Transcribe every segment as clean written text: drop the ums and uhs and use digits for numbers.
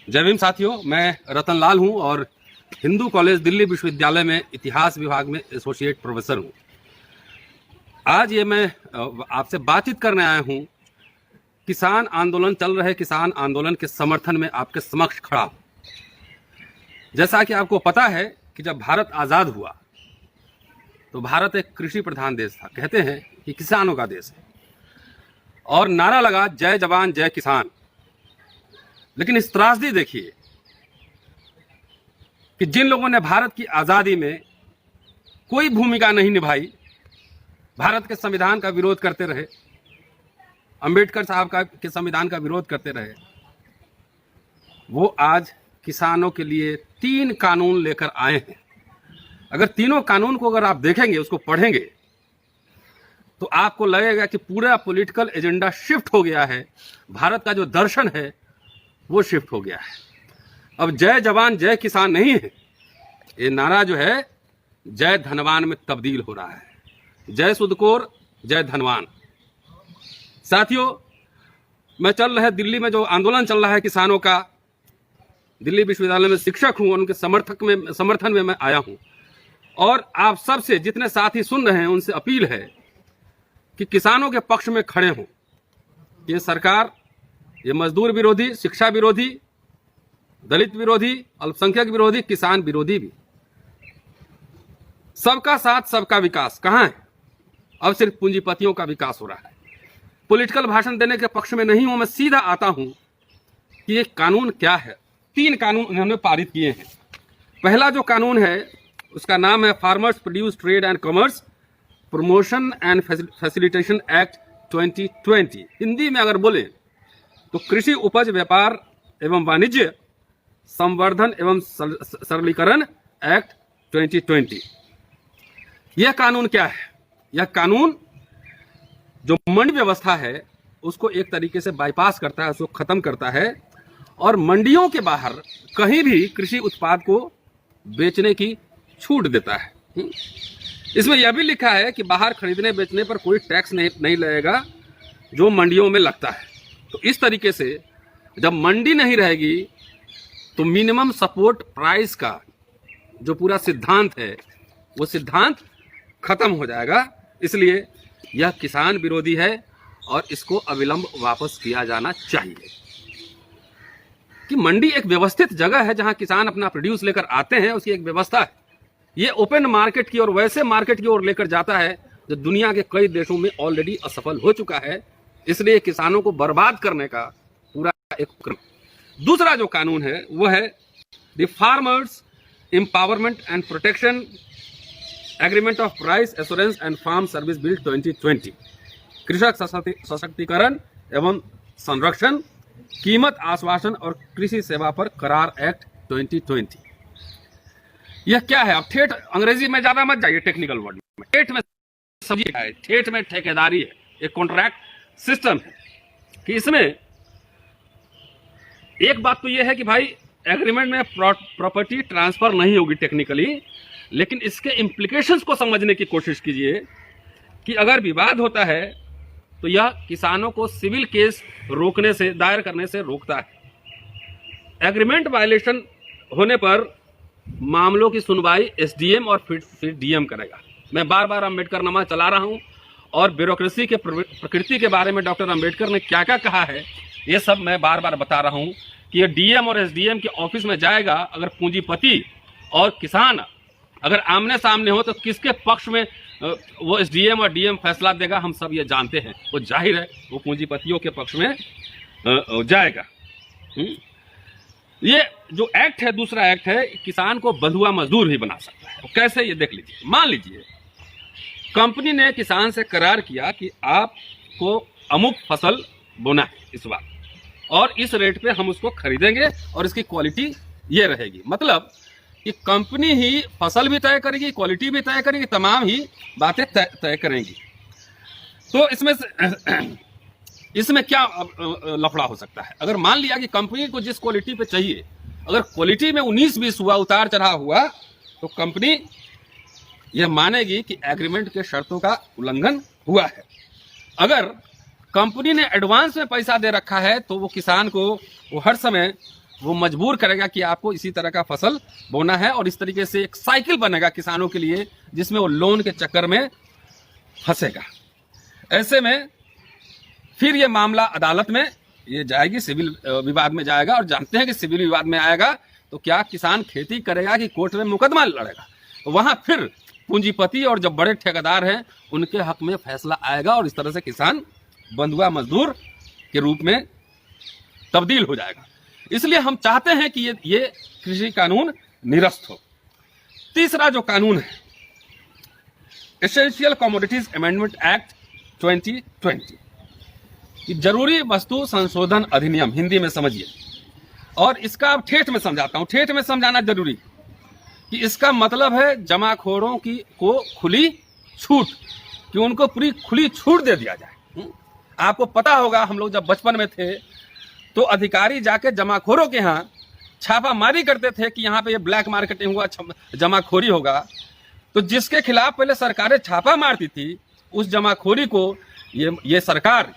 जय भीम साथियों, मैं रतन लाल हूं और हिंदू कॉलेज दिल्ली विश्वविद्यालय में इतिहास विभाग में एसोसिएट प्रोफेसर हूं। आज ये मैं आपसे बातचीत करने आया हूं। किसान आंदोलन चल रहे किसान आंदोलन के समर्थन में आपके समक्ष खड़ा हूं। जैसा कि आपको पता है कि जब भारत आज़ाद हुआ तो भारत एक कृषि प्रधान देश था। कहते हैं कि किसानों का देश है और नारा लगा जय जवान जय किसान। लेकिन इस त्रासदी देखिए कि जिन लोगों ने भारत की आज़ादी में कोई भूमिका नहीं निभाई, भारत के संविधान का विरोध करते रहे, अंबेडकर साहब के संविधान का विरोध करते रहे, वो आज किसानों के लिए 3 कानून लेकर आए हैं। अगर तीनों कानून को अगर आप देखेंगे, उसको पढ़ेंगे, तो आपको लगेगा कि पूरा पॉलिटिकल एजेंडा शिफ्ट हो गया है। भारत का जो दर्शन है वो शिफ्ट हो गया है। अब जय जवान जय किसान नहीं है, ये नारा जो है जय धनवान में तब्दील हो रहा है। जय सुदकोर जय धनवान। साथियों, मैं चल रहे दिल्ली में जो आंदोलन चल रहा है किसानों का, दिल्ली विश्वविद्यालय में शिक्षक हूं, उनके समर्थन में मैं आया हूं और आप सबसे जितने साथी सुन रहे हैं उनसे अपील है कि किसानों के पक्ष में खड़े हों। ये सरकार, ये मजदूर विरोधी, शिक्षा विरोधी, दलित विरोधी, अल्पसंख्यक विरोधी, किसान विरोधी भी। सबका साथ सबका विकास कहां है? अब सिर्फ पूंजीपतियों का विकास हो रहा है। पॉलिटिकल भाषण देने के पक्ष में नहीं हूं, मैं सीधा आता हूं कि ये कानून क्या है। 3 कानून उन्होंने पारित किए हैं। पहला जो कानून है उसका नाम है farmers produce trade and commerce promotion and facilitation act 2020। Hindi में अगर बोले तो कृषि उपज व्यापार एवं वाणिज्य संवर्धन एवं सरलीकरण एक्ट 2020। यह कानून क्या है? यह कानून जो मंडी व्यवस्था है उसको एक तरीके से बाईपास करता है, उसको खत्म करता है और मंडियों के बाहर कहीं भी कृषि उत्पाद को बेचने की छूट देता है। इसमें यह भी लिखा है कि बाहर खरीदने बेचने पर कोई टैक्स नहीं लगेगा जो मंडियों में लगता है। तो इस तरीके से जब मंडी नहीं रहेगी तो मिनिमम सपोर्ट प्राइस का जो पूरा सिद्धांत है वो सिद्धांत खत्म हो जाएगा। इसलिए यह किसान विरोधी है और इसको अविलंब वापस किया जाना चाहिए। कि मंडी एक व्यवस्थित जगह है जहां किसान अपना प्रोड्यूस लेकर आते हैं, उसकी एक व्यवस्था है। ये ओपन मार्केट की और वैसे मार्केट की ओर लेकर जाता है जो दुनिया के कई देशों में ऑलरेडी असफल हो चुका है। इसलिए किसानों को बर्बाद करने का पूरा एक क्रम। दूसरा जो कानून है वो है the farmers empowerment and protection agreement of price assurance and farm service bill 2020। कृषक सशक्तिकरण एवं संरक्षण, कीमत आश्वासन और कृषि सेवा पर करार एक्ट 2020। यह क्या है? अब ठेठ अंग्रेजी में ज्यादा मत जाइए, टेक्निकल वर्ड में। ठेठ में सभी है, ठेठ में ठेकेदारी है, एक कॉन्ट्रैक्ट सिस्टम है। कि इसमें एक बात तो यह है कि भाई एग्रीमेंट में प्रॉपर्टी ट्रांसफर नहीं होगी टेक्निकली, लेकिन इसके इम्प्लीकेशंस को समझने की कोशिश कीजिए कि अगर विवाद होता है तो यह किसानों को सिविल केस रोकने से, दायर करने से रोकता है। एग्रीमेंट वायलेशन होने पर मामलों की सुनवाई एसडीएम और फिर डीएम करेगा। मैं बार बार अम्बेडकर नामा चला रहा हूं और ब्यूरोक्रेसी के प्रकृति के बारे में डॉक्टर अम्बेडकर ने क्या क्या कहा है ये सब मैं बार बार बता रहा हूं कि ये डीएम और एसडीएम के ऑफिस में जाएगा। अगर पूंजीपति और किसान अगर आमने सामने हो तो किसके पक्ष में वो एसडीएम और डीएम फैसला देगा, हम सब ये जानते हैं। वो जाहिर है वो पूंजीपतियों के पक्ष में जाएगा। ये जो एक्ट है, दूसरा एक्ट है, किसान को बंधुआ मजदूर भी बना सकता है। कैसे? ये देख लीजिए। मान लीजिए कंपनी ने किसान से करार किया कि आपको अमुक फसल बोना है इस बार और इस रेट पे हम उसको खरीदेंगे और इसकी क्वालिटी ये रहेगी। मतलब कि कंपनी ही फसल भी तय करेगी, क्वालिटी भी तय करेगी, तमाम ही बातें तय करेंगी। तो इसमें क्या लफड़ा हो सकता है? अगर मान लिया कि कंपनी को जिस क्वालिटी पे चाहिए, अगर क्वालिटी में 19-20 हुआ, उतार चढ़ाव हुआ, तो कंपनी यह मानेगी कि एग्रीमेंट के शर्तों का उल्लंघन हुआ है। अगर कंपनी ने एडवांस में पैसा दे रखा है तो वो किसान को वो हर समय वो मजबूर करेगा कि आपको इसी तरह का फसल बोना है, और इस तरीके से एक साइकिल बनेगा किसानों के लिए जिसमें वो लोन के चक्कर में फंसेगा। ऐसे में फिर ये मामला अदालत में ये जाएगी, सिविल विवाद में जाएगा, और जानते हैं कि सिविल विवाद में आएगा तो क्या किसान खेती करेगा कि कोर्ट में मुकदमा लड़ेगा, वहां फिर पूंजीपति और जो बड़े ठेकेदार हैं उनके हक में फैसला आएगा, और इस तरह से किसान बंधुआ मजदूर के रूप में तब्दील हो जाएगा। इसलिए हम चाहते हैं कि ये कृषि कानून निरस्त हो। तीसरा जो कानून है, एसेंशियल कमोडिटीज अमेंडमेंट एक्ट 2020, कि जरूरी वस्तु संशोधन अधिनियम, हिंदी में समझिए, और इसका अब ठेठ में समझाता हूं। ठेठ में समझाना जरूरी कि इसका मतलब है जमाखोरों को खुली छूट, कि उनको पूरी खुली छूट दे दिया जाए। आपको पता होगा, हम लोग जब बचपन में थे तो अधिकारी जाके जमाखोरों के यहाँ छापामारी करते थे कि यहाँ पे ये ब्लैक मार्केटिंग हुआ, जमाखोरी होगा, तो जिसके खिलाफ पहले सरकारें छापा मारती थी उस जमाखोरी को ये सरकार,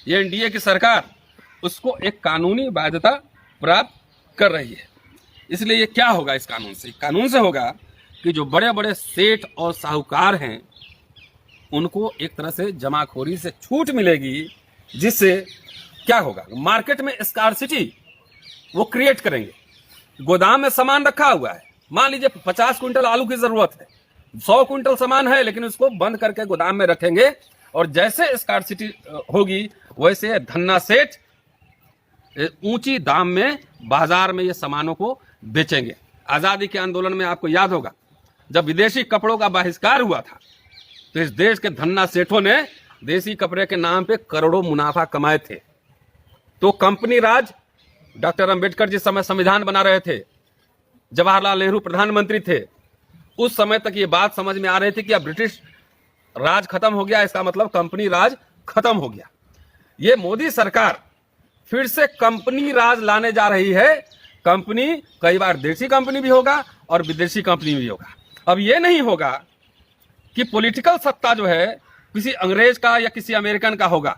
ये एनडीए की सरकार, उसको एक कानूनी बाध्यता प्राप्त कर रही है। इसलिए ये क्या होगा इस कानून से? कानून से होगा कि जो बड़े बड़े सेठ और साहूकार हैं उनको एक तरह से जमाखोरी से छूट मिलेगी, जिससे क्या होगा, मार्केट में स्कार्सिटी वो क्रिएट करेंगे। गोदाम में सामान रखा हुआ है, मान लीजिए 50 क्विंटल आलू की जरूरत है, 100 क्विंटल सामान है, लेकिन उसको बंद करके गोदाम में रखेंगे, और जैसे स्कार्सिटी होगी वैसे धन्ना सेठ ऊंची दाम में बाजार में ये सामानों को बेचेंगे। आजादी के आंदोलन में आपको याद होगा, जब विदेशी कपड़ों का बहिष्कार हुआ था तो इस देश के धन्ना सेठों ने देसी कपड़े के नाम पे करोड़ों मुनाफा कमाए थे। तो कंपनी राज, डॉक्टर अंबेडकर जिस समय संविधान बना रहे थे, जवाहरलाल नेहरू प्रधानमंत्री थे, उस समय तक ये बात समझ में आ रही थी कि अब ब्रिटिश राज खत्म हो गया, इसका मतलब कंपनी राज खत्म हो गया। ये मोदी सरकार फिर से कंपनी राज लाने जा रही है। कंपनी कई बार देसी कंपनी भी होगा और विदेशी कंपनी भी होगा। अब ये नहीं होगा कि पॉलिटिकल सत्ता जो है किसी अंग्रेज का या किसी अमेरिकन का होगा।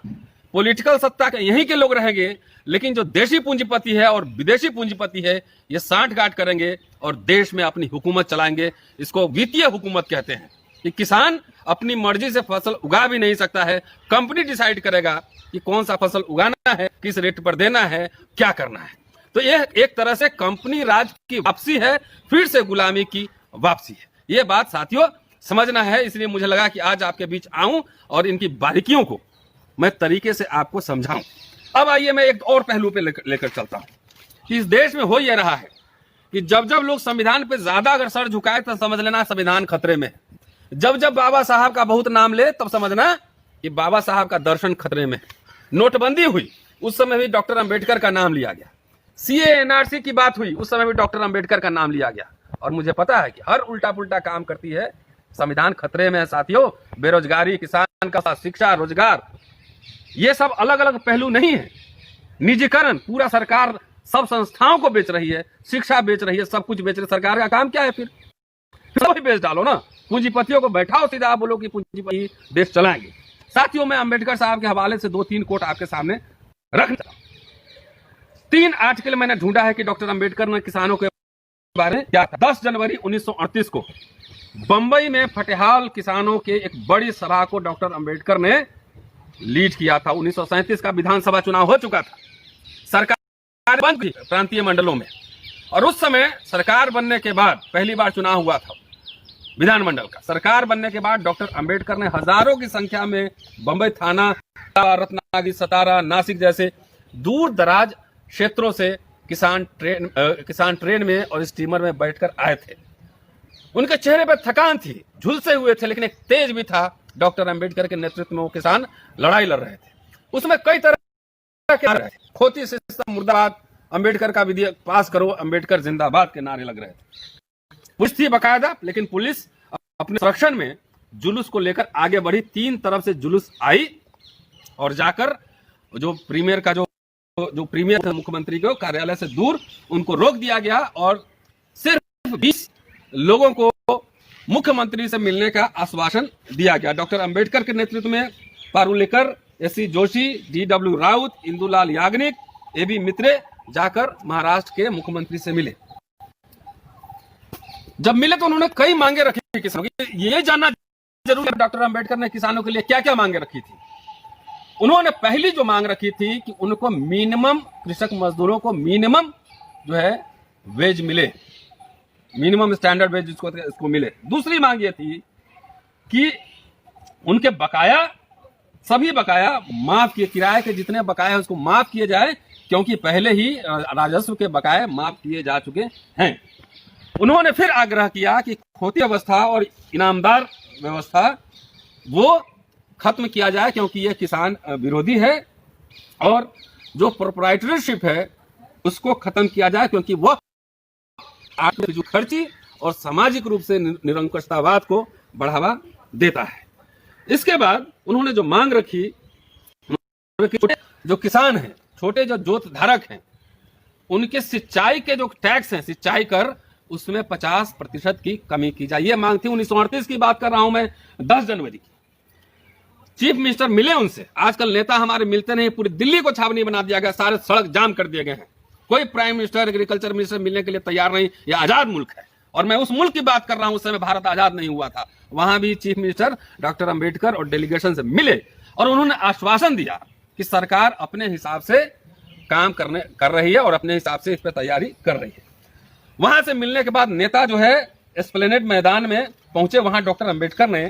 पॉलिटिकल सत्ता के यहीं के लोग रहेंगे, लेकिन जो देशी पूंजीपति है और विदेशी पूंजीपति है ये सांठगांठ करेंगे और देश में अपनी हुकूमत चलाएंगे। इसको वित्तीय हुकूमत कहते हैं कि किसान अपनी मर्जी से फसल उगा भी नहीं सकता है, कंपनी डिसाइड करेगा कि कौन सा फसल उगाना है, किस रेट पर देना है, क्या करना है। तो यह एक तरह से कंपनी राज की वापसी है, फिर से गुलामी की वापसी है। ये बात साथियों समझना है, इसलिए मुझे लगा कि आज आपके बीच आऊं और इनकी बारीकियों को मैं तरीके से आपको समझाऊं। अब आइए मैं एक और पहलू पे लेकर चलता हूं कि इस देश में हो यह रहा है कि जब जब लोग संविधान पे ज्यादा अगर सर झुकाए तो समझ लेना संविधान खतरे में। जब जब बाबा साहब का बहुत नाम ले तब समझना कि बाबा साहब का दर्शन खतरे में। नोटबंदी हुई उस समय भी डॉक्टर अंबेडकर का नाम लिया गया। सीए एनआरसी की बात हुई उस समय भी डॉक्टर अंबेडकर का नाम लिया गया। और मुझे पता है कि हर उल्टा पुल्टा काम करती है संविधान खतरे में है साथियों। बेरोजगारी, किसान का शिक्षा, रोजगार, ये सब अलग अलग पहलू नहीं है। निजीकरण, पूरा सरकार सब संस्थाओं को बेच रही है, शिक्षा बेच रही है, सब कुछ बेच रही है। सरकार का काम क्या है? फिर सब ही बेच डालो ना, पूंजीपतियों को बैठाओ, सीधा आप बोलो कि पूंजीपति देश चलाएंगे। साथियों मैं अंबेडकर साहब के हवाले से 2-3 कोट आपके सामने रखना। 3 आर्टिकल मैंने ढूंढा है कि डॉक्टर अंबेडकर ने किसानों के बारे में क्या था। 10 जनवरी 1938 को बंबई में फटेहाल किसानों के एक बड़ी सभा को डॉक्टर अंबेडकर ने लीड किया था। 1937 का विधानसभा चुनाव हो चुका था, सरकार बन गई प्रांतीय मंडलों में, और उस समय सरकार बनने के बाद पहली बार चुनाव हुआ था विधानमंडल का। सरकार बनने के बाद डॉक्टर अंबेडकर ने हजारों की संख्या में बंबई, थाना, रत्नागिरी, सतारा, नासिक जैसे दूर दराज क्षेत्रों से किसान ट्रेन में और स्टीमर में बैठकर आए थे। उनके चेहरे पर थकान थी, झुलसे हुए थे, लेकिन एक तेज भी था। डॉक्टर अंबेडकर के नेतृत्व में वो किसान लड़ाई लड़ रहे थे। उसमें कई तरह के खोती सिस्टम, मुर्दाबाद, अंबेडकर का विधेयक पास करो, अंबेडकर जिंदाबाद के नारे लग रहे थे। पुलिस थी बाकायदा, लेकिन पुलिस अपने संरक्षण में जुलूस को लेकर आगे बढ़ी। 3 तरफ से जुलूस आई और जाकर जो प्रीमियर का जो प्रीमियर था मुख्यमंत्री के कार्यालय से दूर, उनको रोक दिया गया और सिर्फ 20 लोगों को मुख्यमंत्री से मिलने का आश्वासन दिया गया। डॉक्टर अंबेडकर के नेतृत्व में Parulekar, SC. Joshi, D.W. Raut, Indulal Yagnik, A.B. मित्रे जाकर महाराष्ट्र के मुख्यमंत्री से मिले। जब मिले तो उन्होंने कई मांगे रखी किसानों की। ये जानना जरूरी है डॉक्टर अंबेडकर ने किसानों के लिए क्या क्या मांगे रखी थी। उन्होंने पहली जो मांग रखी थी कि उनको मिनिमम, कृषक मजदूरों को मिनिमम जो है वेज मिले, मिनिमम स्टैंडर्ड वेज इसको मिले। दूसरी मांग ये थी कि उनके बकाया, सभी बकाया माफ किए, किराए के जितने बकाया है उसको माफ किए जाए, क्योंकि पहले ही राजस्व के बकाये माफ किए जा चुके हैं। उन्होंने फिर आग्रह किया कि खोती व्यवस्था और इनामदार व्यवस्था वो खत्म किया जाए, क्योंकि ये किसान विरोधी है, और जो प्रोप्राइटरशिप है उसको खत्म किया जाए, क्योंकि वह आर्थिक जो खर्ची और सामाजिक रूप से निरंकुशतावाद को बढ़ावा देता है। इसके बाद उन्होंने जो मांग रखी, जो किसान हैं, छोटे जो जोत धारक हैं, उनके सिंचाई के जो टैक्स हैं, सिंचाई कर, उसमें 50% की कमी की जाए। ये मांग थी। 1938 की बात कर रहा हूं मैं, 10 जनवरी की। चीफ मिनिस्टर मिले उनसे। आजकल नेता हमारे मिलते नहीं, पूरी दिल्ली को छावनी बना दिया गया, सारे सड़क जाम कर दिए गए हैं। कोई प्राइम मिनिस्टर, एग्रीकल्चर मिनिस्टर मिलने के लिए तैयार नहीं। यह आजाद मुल्क है, और मैं उस मुल्क की बात कर रहा हूं, उस समय भारत आजाद नहीं हुआ था। वहां भी चीफ मिनिस्टर डॉक्टर अंबेडकर और डेलीगेशन से मिले, और उन्होंने आश्वासन दिया कि सरकार अपने हिसाब से काम कर रही है और अपने हिसाब से इस पर तैयारी कर रही है। वहां से मिलने के बाद नेता जो है एस्प्लेनेड मैदान में पहुंचे। वहां डॉक्टर अंबेडकर ने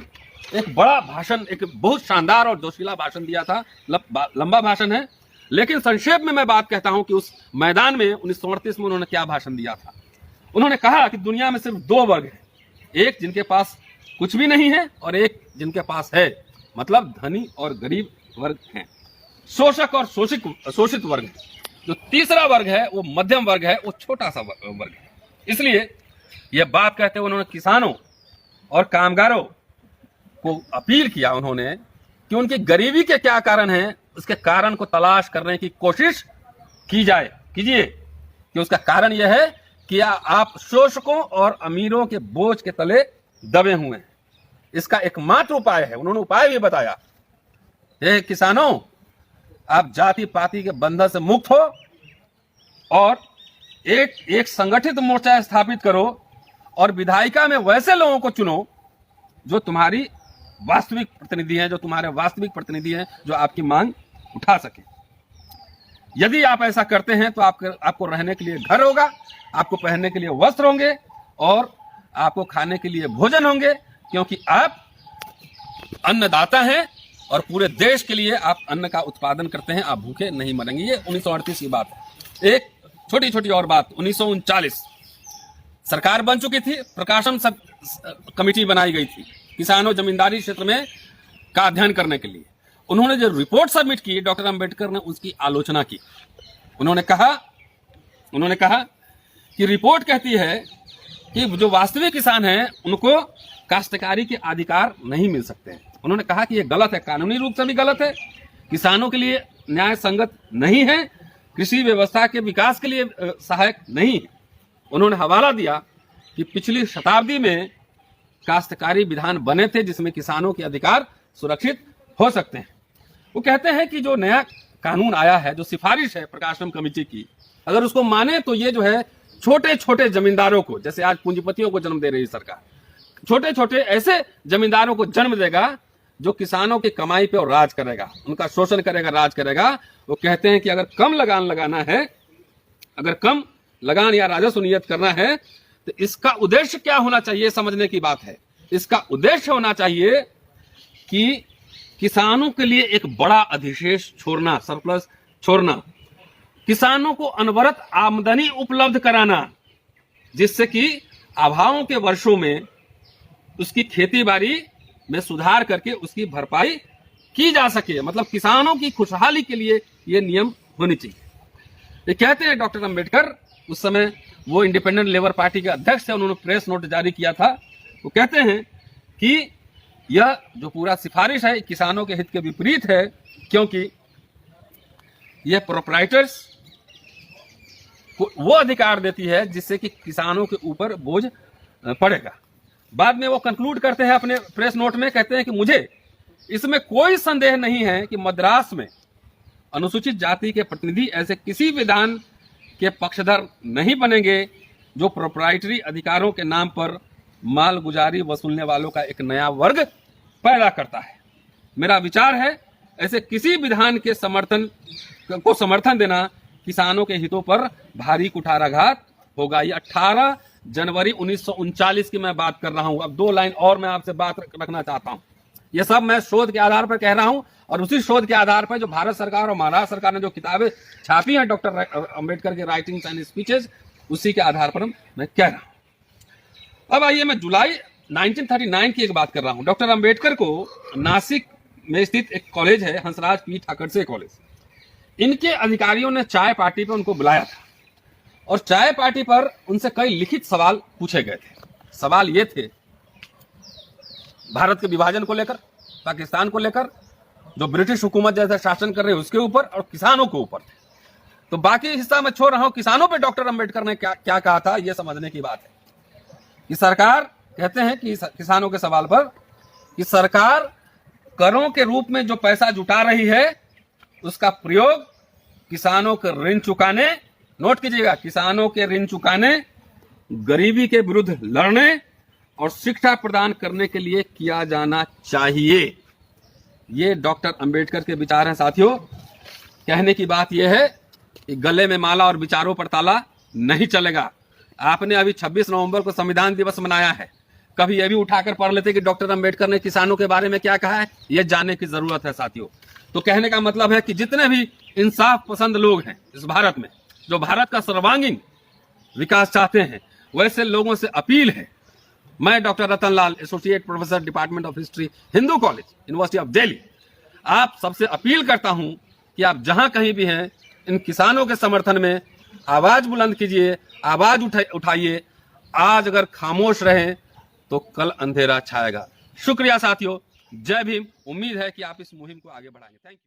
एक बड़ा भाषण, एक बहुत शानदार और जोशीला भाषण दिया था। लंबा भाषण है, लेकिन संक्षेप में मैं बात कहता हूं कि उस मैदान में 1938 में उन्होंने क्या भाषण दिया था। उन्होंने कहा कि दुनिया में सिर्फ 2 वर्ग हैं, एक जिनके पास कुछ भी नहीं है और एक जिनके पास है, मतलब धनी और गरीब वर्ग हैं, शोषक और शोषित वर्ग है। जो तीसरा वर्ग है वो मध्यम वर्ग है, वो छोटा सा वर्ग है। इसलिए यह बात कहते हुए उन्होंने किसानों और कामगारों को अपील किया उन्होंने कि उनकी गरीबी के क्या कारण हैं, उसके कारण को तलाश करने की कोशिश कीजिए कि उसका कारण यह है कि आप शोषकों और अमीरों के बोझ के तले दबे हुए हैं। इसका एकमात्र उपाय है, उन्होंने उपाय भी बताया, ये किसानों, आप जाति पाति के बंधन से मुक्त हो और एक संगठित मोर्चा स्थापित करो, और विधायिका में वैसे लोगों को चुनो जो तुम्हारी वास्तविक प्रतिनिधि हैं, जो तुम्हारे वास्तविक प्रतिनिधि हैं, जो आपकी मांग उठा सके। यदि आप ऐसा करते हैं तो आपको रहने के लिए घर होगा, आपको पहनने के लिए वस्त्र होंगे, और आपको खाने के लिए भोजन होंगे, क्योंकि आप अन्नदाता हैं और पूरे देश के लिए आप अन्न का उत्पादन करते हैं। आप भूखे नहीं मरेंगे। ये 1938 की बात है। एक छोटी छोटी और बात, 1939 सरकार बन चुकी थी, प्रकाशन कमेटी बनाई गई थी किसानों जमींदारी क्षेत्र में का अध्ययन करने के लिए। उन्होंने जो रिपोर्ट सबमिट की, डॉक्टर अंबेडकर ने उसकी आलोचना की। उन्होंने कहा कि रिपोर्ट कहती है कि जो वास्तविक किसान हैं उनको काश्तकारी के अधिकार नहीं मिल सकते हैं। उन्होंने कहा कि यह गलत है, कानूनी रूप से भी गलत है, किसानों के लिए न्याय संगत नहीं है, कृषि व्यवस्था के विकास के लिए सहायक नहीं है। उन्होंने हवाला दिया कि पिछली शताब्दी में काश्तकारी विधान बने थे जिसमें किसानों के अधिकार सुरक्षित हो सकते हैं। वो कहते हैं कि जो नया कानून आया है, जो सिफारिश है प्रकाशन कमेटी की, अगर उसको माने तो ये जो है छोटे छोटे जमींदारों को, जैसे आज पूंजीपतियों को जन्म दे रही सरकार, छोटे छोटे ऐसे जमींदारों को जन्म देगा जो किसानों की कमाई पे और राज करेगा, उनका शोषण करेगा, राज करेगा। वो कहते हैं कि अगर कम लगान लगाना है, अगर कम लगान या राजस्व नियत करना है, तो इसका उद्देश्य क्या होना चाहिए, समझने की बात है। इसका उद्देश्य होना चाहिए कि किसानों के लिए एक बड़ा अधिशेष छोड़ना, सरप्लस छोड़ना, किसानों को अनवरत आमदनी उपलब्ध कराना, जिससे कि अभावों के वर्षों में उसकी खेती बाड़ी में सुधार करके उसकी भरपाई की जा सके। मतलब किसानों की खुशहाली के लिए ये नियम होने चाहिए। ये कहते हैं डॉक्टर अंबेडकर, उस समय वो इंडिपेंडेंट लेबर पार्टी के अध्यक्ष थे, उन्होंने प्रेस नोट जारी किया था। वो कहते हैं कि यह जो पूरा सिफारिश है किसानों के हित के विपरीत है, क्योंकि यह प्रोप्राइटर्स को वो अधिकार देती है जिससे कि किसानों के ऊपर बोझ पड़ेगा। बाद में वो कंक्लूड करते हैं अपने प्रेस नोट में, कहते हैं कि मुझे इसमें कोई संदेह नहीं है कि मद्रास में अनुसूचित जाति के प्रतिनिधि ऐसे किसी विधान के पक्षधर नहीं बनेंगे जो प्रोप्राइटरी अधिकारों के नाम पर मालगुजारी वसूलने वालों का एक नया वर्ग पैदा करता है। मेरा विचार है ऐसे किसी विधान के समर्थन देना किसानों के हितों पर भारी कुठाराघात होगा। ये 18 जनवरी 1939 की मैं बात कर रहा हूं। अब 2 लाइन और मैं आपसे बात रखना चाहता हूं। ये सब मैं शोध के आधार पर कह रहा हूं और उसी शोध के आधार पर जो भारत सरकार और महाराष्ट्र सरकार ने जो किताबें छापी हैं डॉक्टर अंबेडकर के राइटिंग्स एंड स्पीचेस, उसी के आधार पर मैं कह रहा हूं। अब आइए मैं जुलाई 1939 की एक बात कर रहा हूं। डॉक्टर अंबेडकर को नासिक में स्थित एक कॉलेज है, हंसराज पी ठाकरसे कॉलेज, इनके अधिकारियों ने चाय पार्टी पर उनको बुलाया था और चाय पार्टी पर उनसे कई लिखित सवाल पूछे गए थे। सवाल ये थे भारत के विभाजन को लेकर, पाकिस्तान को लेकर, जो ब्रिटिश हुकूमत जैसा शासन कर रहे हैं उसके ऊपर और किसानों के ऊपर थे। तो बाकी हिस्सा मैं छोड़ रहा हूं। किसानों पे डॉक्टर अंबेडकर ने क्या कहा था यह समझने की बात है कि सरकार कहते हैं कि किसानों के सवाल पर कि सरकार करों के रूप में जो पैसा जुटा रही है उसका प्रयोग किसानों के ऋण चुकाने, नोट कीजिएगा, किसानों के ऋण चुकाने, गरीबी के विरुद्ध लड़ने और शिक्षा प्रदान करने के लिए किया जाना चाहिए। ये डॉक्टर अंबेडकर के विचार हैं साथियों। कहने की बात यह है कि गले में माला और विचारों पर ताला नहीं चलेगा। आपने अभी 26 नवंबर को संविधान दिवस मनाया है, कभी यह भी उठाकर पढ़ लेते कि डॉक्टर अंबेडकर ने किसानों के बारे में क्या कहा है। यह जानने की जरूरत है साथियों। तो कहने का मतलब है कि जितने भी इंसाफ पसंद लोग हैं इस भारत में, जो भारत का सर्वांगीण विकास चाहते हैं, वैसे लोगों से अपील है। मैं doctor Ratan Lal, associate professor, department of history, Hindu college, university of Delhi, आप सबसे अपील करता हूं कि आप जहां कहीं भी हैं इन किसानों के समर्थन में आवाज बुलंद कीजिए, आवाज उठाइए। आज अगर खामोश रहें तो कल अंधेरा छाएगा। शुक्रिया साथियों, जय भीम। उम्मीद है कि आप इस मुहिम को आगे बढ़ाएंगे। Thank you.